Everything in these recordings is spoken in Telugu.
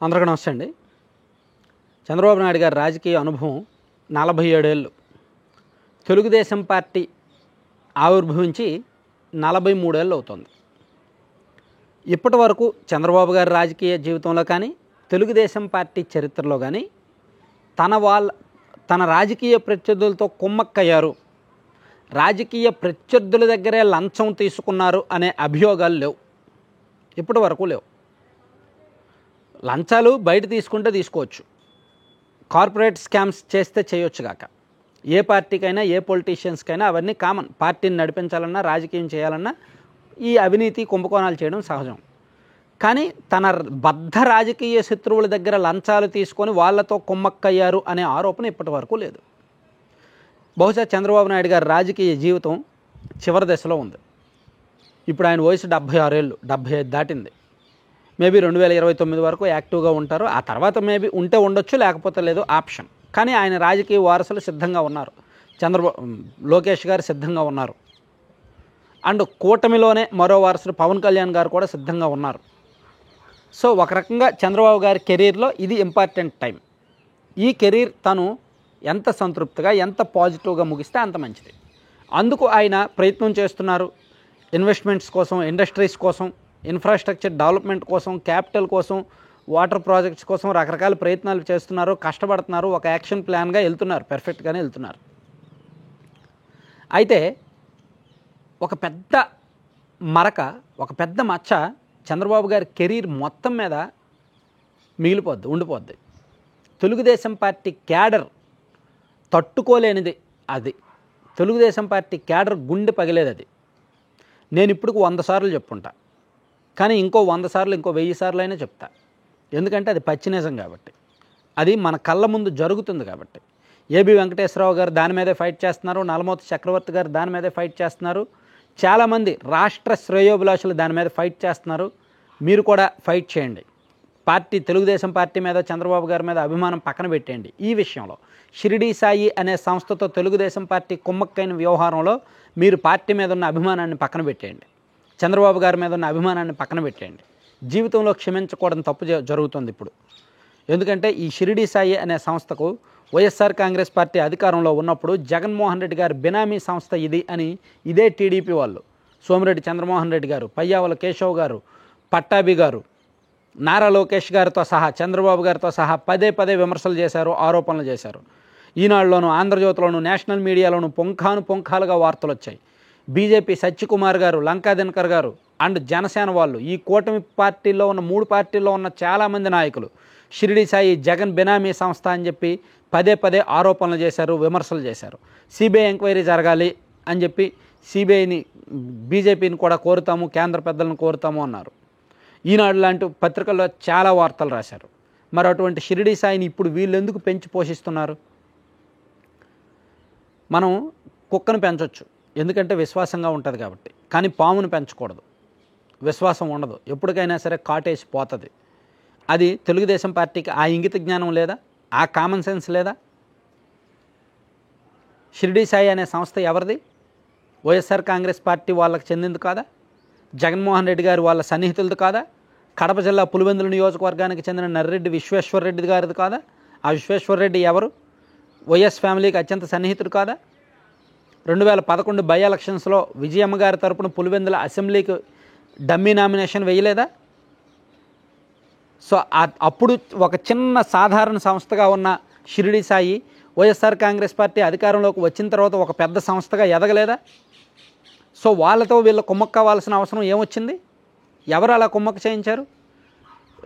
అందరికీ నమస్తే అండి. చంద్రబాబు నాయుడు గారి రాజకీయ అనుభవం 47 ఏళ్ళు. తెలుగుదేశం పార్టీ ఆవిర్భవించి 43 ఏళ్ళు అవుతుంది. ఇప్పటి వరకు చంద్రబాబు గారి రాజకీయ జీవితంలో కానీ, తెలుగుదేశం పార్టీ చరిత్రలో కానీ తన రాజకీయ ప్రత్యర్థులతో కుమ్మక్కయ్యారు, రాజకీయ ప్రత్యర్థుల దగ్గరే లంచం తీసుకున్నారు అనే అభియోగాలు లేవు. ఇప్పటి వరకు లేవు. లంచాలు బయట తీసుకుంటే తీసుకోవచ్చు, కార్పొరేట్ స్కామ్స్ చేస్తే చేయొచ్చు కాక. ఏ పార్టీకైనా ఏ పొలిటీషియన్స్కైనా అవన్నీ కామన్. పార్టీని నడిపించాలన్నా రాజకీయం చేయాలన్నా ఈ అవినీతి కుంభకోణాలు చేయడం సహజం. కానీ తన బద్ధ రాజకీయ శత్రువుల దగ్గర లంచాలు తీసుకొని వాళ్ళతో కుమ్మక్కయ్యారు అనే ఆరోపణ ఇప్పటి వరకు లేదు. బహుశా చంద్రబాబు నాయుడు గారి రాజకీయ జీవితం చివరి దశలో ఉంది. ఇప్పుడు ఆయన వయసు 76 ఏళ్ళు, 75 దాటింది. మేబీ 2029 వరకు యాక్టివ్గా ఉంటారు. ఆ తర్వాత మేబీ ఉంటే ఉండొచ్చు, లేకపోతే లేదు, ఆప్షన్. కానీ ఆయన రాజకీయ వారసులు సిద్ధంగా ఉన్నారు. లోకేష్ గారు సిద్ధంగా ఉన్నారు. అండ్ కూటమిలోనే మరో వారసుడు పవన్ కళ్యాణ్ గారు కూడా సిద్ధంగా ఉన్నారు. సో ఒక రకంగా చంద్రబాబు గారి కెరీర్లో ఇది ఇంపార్టెంట్ టైం. ఈ కెరీర్ తను ఎంత సంతృప్తిగా, ఎంత పాజిటివ్గా ముగిస్తే అంత మంచిది. అందుకు ఆయన ప్రయత్నం చేస్తున్నారు. ఇన్వెస్ట్మెంట్స్ కోసం, ఇండస్ట్రీస్ కోసం, ఇన్ఫ్రాస్ట్రక్చర్ డెవలప్మెంట్ కోసం, క్యాపిటల్ కోసం, వాటర్ ప్రాజెక్ట్స్ కోసం రకరకాల ప్రయత్నాలు చేస్తున్నారు, కష్టపడుతున్నారు, ఒక యాక్షన్ ప్లాన్గా వెళ్తున్నారు, పెర్ఫెక్ట్గానే వెళ్తున్నారు. అయితే ఒక పెద్ద మరక, ఒక పెద్ద మచ్చ చంద్రబాబు గారి కెరీర్ మొత్తం మీద ఉండిపోద్ది. తెలుగుదేశం పార్టీ క్యాడర్ తట్టుకోలేనిది అది. తెలుగుదేశం పార్టీ క్యాడర్ గుండె పగిలేది అది. నేను ఇప్పుడు 100 సార్లు చెప్పుంటా, కానీ ఇంకో 100 సార్లు, ఇంకో 1000 సార్లు అయినా చెప్తా. ఎందుకంటే అది పచ్చి నిజం కాబట్టి, అది మన కళ్ళ ముందు జరుగుతుంది కాబట్టి. ఏబి వెంకటేశ్వరరావు గారు దాని మీదే ఫైట్ చేస్తున్నారు, నల్లమోతు చక్రవర్తి గారు దాని మీదే ఫైట్ చేస్తున్నారు, చాలామంది రాష్ట్ర శ్రేయోభిలాషులు దాని మీద ఫైట్ చేస్తున్నారు. మీరు కూడా ఫైట్ చేయండి. తెలుగుదేశం పార్టీ మీద, చంద్రబాబు గారి మీద అభిమానం పక్కన పెట్టేయండి. ఈ విషయంలో షిరిడీ సాయి అనే సంస్థతో తెలుగుదేశం పార్టీ కుమ్మక్కైన వ్యవహారంలో మీరు పార్టీ మీద ఉన్న అభిమానాన్ని పక్కన పెట్టేయండి, చంద్రబాబు గారి మీద ఉన్న అభిమానాన్ని పక్కన పెట్టేయండి. జీవితంలో క్షమించకూడని తప్పు జరుగుతుంది ఇప్పుడు. ఎందుకంటే ఈ షిరిడీ సాయి అనే సంస్థకు వైఎస్ఆర్ కాంగ్రెస్ పార్టీ అధికారంలో ఉన్నప్పుడు జగన్మోహన్ రెడ్డి గారి బినామీ సంస్థ ఇది అని ఇదే టీడీపీ వాళ్ళు, సోమిరెడ్డి చంద్రమోహన్ రెడ్డి గారు, పయ్యావుల కేశవ్ గారు, పట్టాభి గారు, నారా లోకేష్ గారితో సహా, చంద్రబాబు గారితో సహా పదే విమర్శలు చేశారు, ఆరోపణలు చేశారు. ఈనాడులోను, ఆంధ్రజ్యోతిలోను, నేషనల్ మీడియాలోను పొంఖాలుగా వార్తలు వచ్చాయి. బీజేపీ సత్యకుమార్ గారు, లంకా దినకర్ గారు అండ్ జనసేన వాళ్ళు, ఈ కూటమి పార్టీల్లో ఉన్న 3 పార్టీల్లో ఉన్న చాలామంది నాయకులు షిరిడీ సాయి జగన్ బినామీ సంస్థ అని చెప్పి పదే ఆరోపణలు చేశారు, విమర్శలు చేశారు. సిబిఐ ఎంక్వైరీ జరగాలి అని చెప్పి బీజేపీని కూడా కోరుతాము, కేంద్ర పెద్దలను కోరుతాము అన్నారు. ఈనాడు లాంటి పత్రికల్లో చాలా వార్తలు రాశారు. మరి అటువంటి షిరిడీ సాయిని ఇప్పుడు వీళ్ళు ఎందుకు పెంచి పోషిస్తున్నారు? మనం కుక్కను పెంచవచ్చు, ఎందుకంటే విశ్వాసంగా ఉంటుంది కాబట్టి. కానీ పామును పెంచకూడదు, విశ్వాసం ఉండదు, ఎప్పటికైనా సరే కాటేసి పోతుంది. అది తెలుగుదేశం పార్టీకి ఆ ఇంగిత జ్ఞానం లేదా, ఆ కామన్ సెన్స్ లేదా? షిరిడీ సాయి అనే సంస్థ ఎవరిది? వైఎస్ఆర్ కాంగ్రెస్ పార్టీ వాళ్ళకి చెందింది కాదా? జగన్మోహన్ రెడ్డి గారు వాళ్ళ సన్నిహితులది కాదా? కడప జిల్లా పులివెందుల నియోజకవర్గానికి చెందిన నర్రెడ్డి విశ్వేశ్వరరెడ్డి గారిది కాదా? ఆ విశ్వేశ్వరరెడ్డి ఎవరు? వైఎస్ ఫ్యామిలీకి అత్యంత సన్నిహితుడు కాదా? 2011 బై ఎలక్షన్స్లో విజయమ్మ గారి తరపున పులివెందుల అసెంబ్లీకి డమ్మీ నామినేషన్ వేయలేదా? సో అప్పుడు ఒక చిన్న సాధారణ సంస్థగా ఉన్న షిరిడీ సాయి వైఎస్ఆర్ కాంగ్రెస్ పార్టీ అధికారంలోకి వచ్చిన తర్వాత ఒక పెద్ద సంస్థగా ఎదగలేదా? సో వాళ్ళతో వీళ్ళ కుమ్మక్కవాల్సిన అవసరం ఏమొచ్చింది? ఎవరు అలా కుమ్మక్క చేయించారు?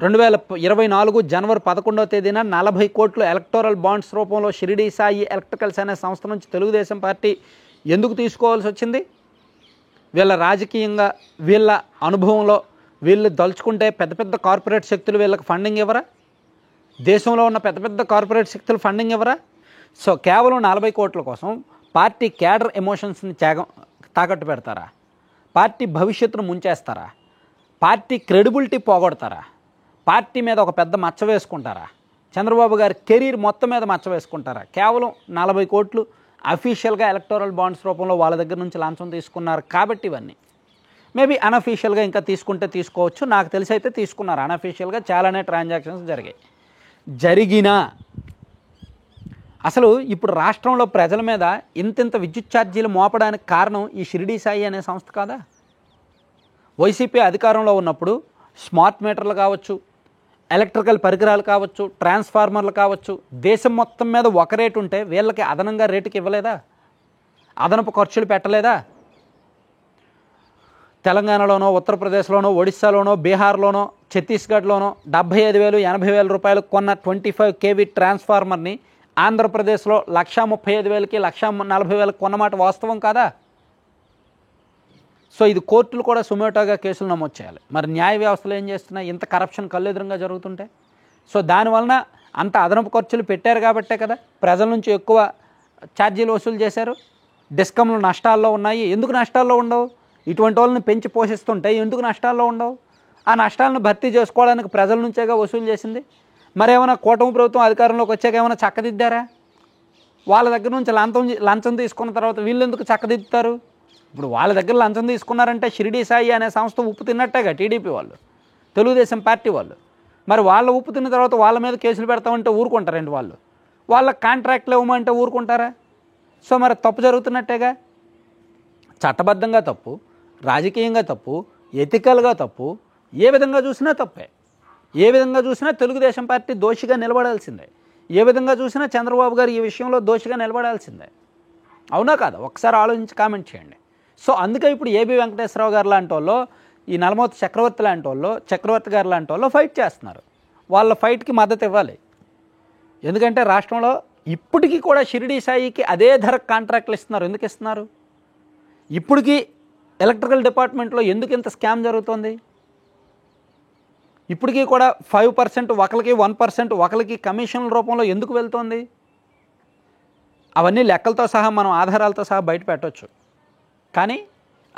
2024 జనవరి 11వ తేదీన 40 కోట్లు ఎలక్టోరల్ బాండ్స్ రూపంలో షిరిడీ సాయి ఎలక్ట్రికల్స్ అనే సంస్థ నుంచి తెలుగుదేశం పార్టీ ఎందుకు తీసుకోవాల్సి వచ్చింది? వీళ్ళ రాజకీయంగా, వీళ్ళ అనుభవంలో వీళ్ళు దలుచుకుంటే పెద్ద కార్పొరేట్ శక్తులు వీళ్ళకి ఫండింగ్ ఇవ్వరా? దేశంలో ఉన్న పెద్ద కార్పొరేట్ శక్తులు ఫండింగ్ ఇవ్వరా? సో కేవలం 40 కోట్ల కోసం పార్టీ క్యాడర్ ఎమోషన్స్ని తాకట్టు పెడతారా? పార్టీ భవిష్యత్తును ముంచేస్తారా? పార్టీ క్రెడిబిలిటీ పోగొడతారా? పార్టీ మీద ఒక పెద్ద మచ్చ వేసుకుంటారా? చంద్రబాబు గారి కెరీర్ మొత్తం మీద మచ్చ వేసుకుంటారా? కేవలం 40 కోట్లు అఫీషియల్గా ఎలక్టోరల్ బాండ్స్ రూపంలో వాళ్ళ దగ్గర నుంచి లంచం తీసుకున్నారు కాబట్టి ఇవన్నీ. మేబీ అనఫీషియల్గా ఇంకా తీసుకుంటే తీసుకోవచ్చు. నాకు తెలిసి అయితే తీసుకున్నారు. అనఫీషియల్గా చాలానే ట్రాన్సాక్షన్స్ జరిగినా అసలు ఇప్పుడు రాష్ట్రంలో ప్రజల మీద ఇంతింత విద్యుత్ ఛార్జీలు మోపడానికి కారణం ఈ షిరిడీ సాయి అనే సంస్థ కాదా? వైసీపీ అధికారంలో ఉన్నప్పుడు స్మార్ట్ మీటర్లు కావచ్చు, ఎలక్ట్రికల్ పరికరాలు కావచ్చు, ట్రాన్స్ఫార్మర్లు కావచ్చు, దేశం మొత్తం మీద ఒక రేటు ఉంటే వీళ్ళకి అదనంగా రేటుకి ఇవ్వలేదా? అదనపు ఖర్చులు పెట్టలేదా? తెలంగాణలోనో, ఉత్తరప్రదేశ్లోనో, ఒడిస్సాలోనో, బీహార్లోనో, ఛత్తీస్గఢ్లోనో 75,000 80,000 రూపాయలు కొన్న 25 kV ట్రాన్స్ఫార్మర్ని ఆంధ్రప్రదేశ్లో 135,000కి 140,000 కొన్నమాట వాస్తవం కాదా? సో ఇది కోర్టులు కూడా సుమోటోగా కేసులు నమోదు చేయాలి. మరి న్యాయ వ్యవస్థలు ఏం చేస్తున్నాయి? ఇంత కరప్షన్ కళ్ళెదురుగా జరుగుతుంటే. సో దానివలన అంత అదనపు ఖర్చులు పెట్టారు కాబట్టే కదా ప్రజల నుంచి ఎక్కువ ఛార్జీలు వసూలు చేశారు. డిస్కంలు నష్టాల్లో ఉన్నాయి. ఎందుకు నష్టాల్లో ఉండవు? ఇటువంటి వాళ్ళని పెంచి పోషిస్తుంటే ఎందుకు నష్టాల్లో ఉండవు? ఆ నష్టాలను భర్తీ చేసుకోవడానికి ప్రజల నుంచేగా వసూలు చేసింది. మరేమైనా కూటమి ప్రభుత్వం అధికారంలోకి వచ్చాక ఏమైనా చక్కదిద్దారా? వాళ్ళ దగ్గర నుంచి లంచం తీసుకున్న తర్వాత వీళ్ళు ఎందుకు చక్కదిద్దుతారు? ఇప్పుడు వాళ్ళ దగ్గర లంచం తీసుకున్నారంటే షిరిడీ సాయి అనే సంస్థ ఉప్పు తిన్నట్టేగా టీడీపీ వాళ్ళు, తెలుగుదేశం పార్టీ వాళ్ళు. మరి వాళ్ళ ఉప్పు తిన్న తర్వాత వాళ్ళ మీద కేసులు పెడతామంటే ఊరుకుంటారండి వాళ్ళు? వాళ్ళ కాంట్రాక్ట్లు ఇవ్వమంటే ఊరుకుంటారా? సో మరి తప్పు జరుగుతున్నట్టేగా. చట్టబద్ధంగా తప్పు, రాజకీయంగా తప్పు, ఎథికల్గా తప్పు, ఏ విధంగా చూసినా తప్పే. ఏ విధంగా చూసినా తెలుగుదేశం పార్టీ దోషిగా నిలబడాల్సిందే. ఏ విధంగా చూసినా చంద్రబాబు గారు ఈ విషయంలో దోషిగా నిలబడాల్సిందే. అవునా కాదా? ఒకసారి ఆలోచించి కామెంట్ చేయండి. సో అందుకే ఇప్పుడు ఏబి వెంకటేశ్వరరావు గారు లాంటి వాళ్ళు, ఈ నలమోతు చక్రవర్తి గారు లాంటి వాళ్ళు ఫైట్ చేస్తున్నారు. వాళ్ళ ఫైట్కి మద్దతు ఇవ్వాలి. ఎందుకంటే రాష్ట్రంలో ఇప్పటికీ కూడా షిరిడీ సాయికి అదే ధర కాంట్రాక్ట్లు ఇస్తున్నారు. ఎందుకు ఇస్తున్నారు? ఇప్పటికీ ఎలక్ట్రికల్ డిపార్ట్మెంట్లో ఎందుకు ఇంత స్కామ్ జరుగుతుంది? ఇప్పటికీ కూడా 5% ఒకరికి, 1% ఒకరికి కమిషన్ల రూపంలో ఎందుకు వెళ్తోంది? అవన్నీ లెక్కలతో సహా మనం ఆధారాలతో సహా బయట పెట్టవచ్చు. కానీ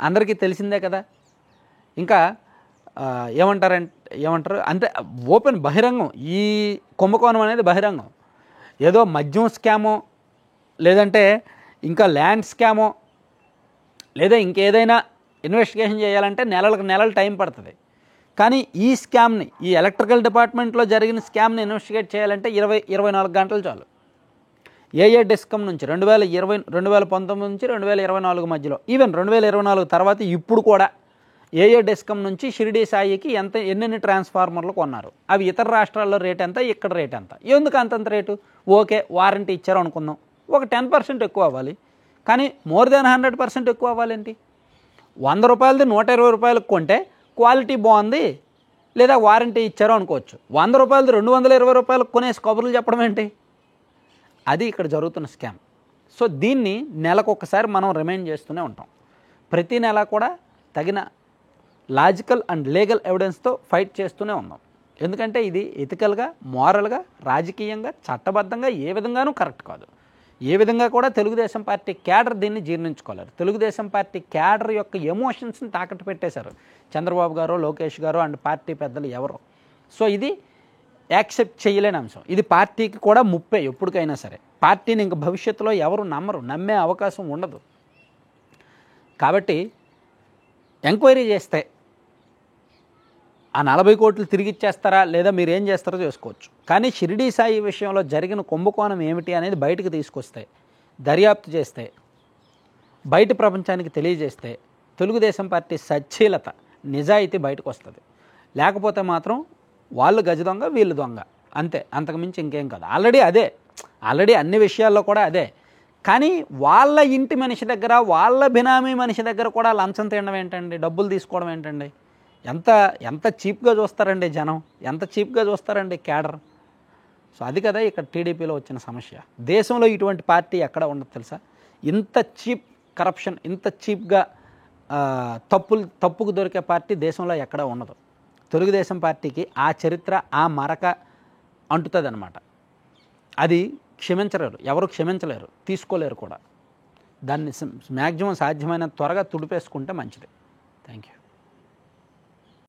అందరికీ తెలిసిందే కదా. ఇంకా ఏమంటారు అంటే ఓపెన్ బహిరంగం. ఈ కుంభకోణం అనేది బహిరంగం. ఏదో మద్యం స్కామో, లేదంటే ఇంకా ల్యాండ్ స్కామో, లేదా ఇంకేదైనా ఇన్వెస్టిగేషన్ చేయాలంటే నెలలు టైం పడుతుంది. కానీ ఈ స్కామ్ని, ఈ ఎలక్ట్రికల్ డిపార్ట్మెంట్లో జరిగిన స్కామ్ని ఇన్వెస్టిగేట్ చేయాలంటే 24 గంటలు చాలు. ఏ డిస్కమ్ నుంచి 2019 నుంచి 2024 మధ్యలో, ఈవెన్ 2024 తర్వాత ఇప్పుడు కూడా ఏ డిస్కమ్ నుంచి షిరిడీ సాయికి ఎన్ని ట్రాన్స్ఫార్మర్లు కొన్నారు, అవి ఇతర రాష్ట్రాల్లో రేట్ ఎంత, ఇక్కడ రేట్ ఎంత, ఎందుకు అంతంత రేటు? ఓకే, వారంటీ ఇచ్చారు అనుకుందాం, ఒక 10% ఎక్కువ అవ్వాలి. కానీ మోర్ దాన్ 100% ఎక్కువ అవ్వాలేంటి? 100 రూపాయలది 120 రూపాయలకు కొంటే క్వాలిటీ బాగుంది, లేదా వారంటీ ఇచ్చారు అనుకోవచ్చు. 100 రూపాయలది 220 రూపాయలకు కొనేసి కబుర్లు చెప్పడం ఏంటి? అది ఇక్కడ జరుగుతున్న స్కామ్. సో దీన్ని నెలకొకసారి మనం రిమైండ్ చేస్తూనే ఉంటాం. ప్రతి నెల కూడా తగిన లాజికల్ అండ్ లీగల్ ఎవిడెన్స్తో ఫైట్ చేస్తూనే ఉన్నాం. ఎందుకంటే ఇది ఎథికల్గా, మోరల్గా, రాజకీయంగా, చట్టబద్ధంగా ఏ విధంగానూ కరెక్ట్ కాదు. ఏ విధంగా కూడా తెలుగుదేశం పార్టీ క్యాడర్ దీన్ని జీర్ణించుకోలేరు. తెలుగుదేశం పార్టీ క్యాడర్ యొక్క ఎమోషన్స్ని తాకట్టు పెట్టేశారు చంద్రబాబు గారు, లోకేష్ గారు అండ్ పార్టీ పెద్దలు ఎవరో. సో ఇది యాక్సెప్ట్ చేయలేని అంశం. ఇది పార్టీకి కూడా ముప్పే. ఎప్పటికైనా సరే పార్టీని ఇంక భవిష్యత్తులో ఎవరు నమ్మే అవకాశం ఉండదు. కాబట్టి ఎంక్వైరీ చేస్తే ఆ 40 కోట్లు తిరిగి ఇచ్చేస్తారా, లేదా మీరు ఏం చేస్తారో చేసుకోవచ్చు. కానీ షిరిడీ సాయి విషయంలో జరిగిన కుంభకోణం ఏమిటి అనేది బయటకు తీసుకొస్తే, దర్యాప్తు చేస్తే, బయట ప్రపంచానికి తెలియజేస్తే తెలుగుదేశం పార్టీ సచ్చీలత, నిజాయితీ బయటకు వస్తుంది. లేకపోతే మాత్రం వాళ్ళు గజ దొంగ, వీళ్ళు దొంగ, అంతే, అంతకుమించి ఇంకేం కాదు. ఆల్రెడీ అన్ని విషయాల్లో కూడా అదే. కానీ వాళ్ళ ఇంటి మనిషి దగ్గర, వాళ్ళ బినామీ మనిషి దగ్గర కూడా లంచం తినడం ఏంటండి, డబ్బులు తీసుకోవడం ఏంటండి? ఎంత చీప్గా చూస్తారండి జనం, ఎంత చీప్గా చూస్తారండి క్యాడర్. సో అది కదా ఇక్కడ టీడీపీలో వచ్చిన సమస్య. దేశంలో ఇటువంటి పార్టీ ఎక్కడ ఉండదు తెలుసా? ఇంత చీప్ కరప్షన్, ఇంత చీప్గా తప్పుకు దొరికే పార్టీ దేశంలో ఎక్కడ ఉండదు. తెలుగుదేశం పార్టీకి ఆ చరిత్ర, ఆ మరక అంటుతుంది అనమాట. అది ఎవరు క్షమించలేరు, తీసుకోలేరు కూడా. దాన్ని మ్యాక్సిమం సాధ్యమైన త్వరగా తుడిపేసుకుంటే మంచిది. Thank you.